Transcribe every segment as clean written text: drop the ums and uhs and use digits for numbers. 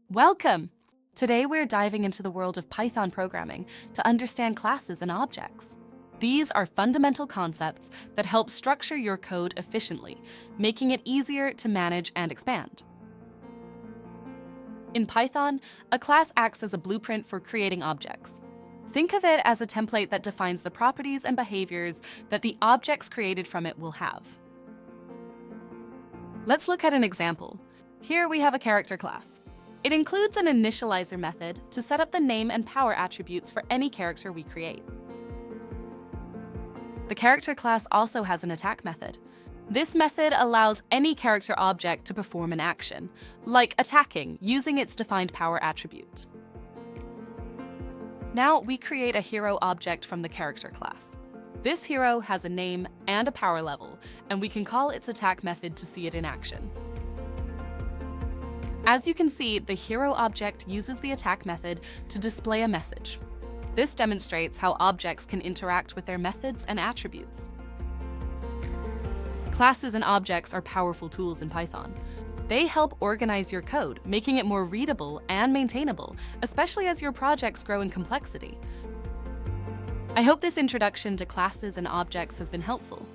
Welcome! Today we're diving into the world of Python programming to understand classes and objects. These are fundamental concepts that help structure your code efficiently, making it easier to manage and expand. In Python, a class acts as a blueprint for creating objects. Think of it as a template that defines the properties and behaviors that the objects created from it will have. Let's look at an example. Here we have a character class. It includes an initializer method to set up the name and power attributes for any character we create. The character class also has an attack method. This method allows any character object to perform an action, like attacking using its defined power attribute. Now we create a hero object from the character class. This hero has a name and a power level, and we can call its attack method to see it in action. As you can see, the hero object uses the attack method to display a message. This demonstrates how objects can interact with their methods and attributes. Classes and objects are powerful tools in Python. They help organize your code, making it more readable and maintainable, especially as your projects grow in complexity. I hope this introduction to classes and objects has been helpful.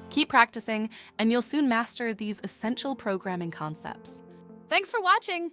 Keep practicing, and you'll soon master these essential programming concepts. Thanks for watching!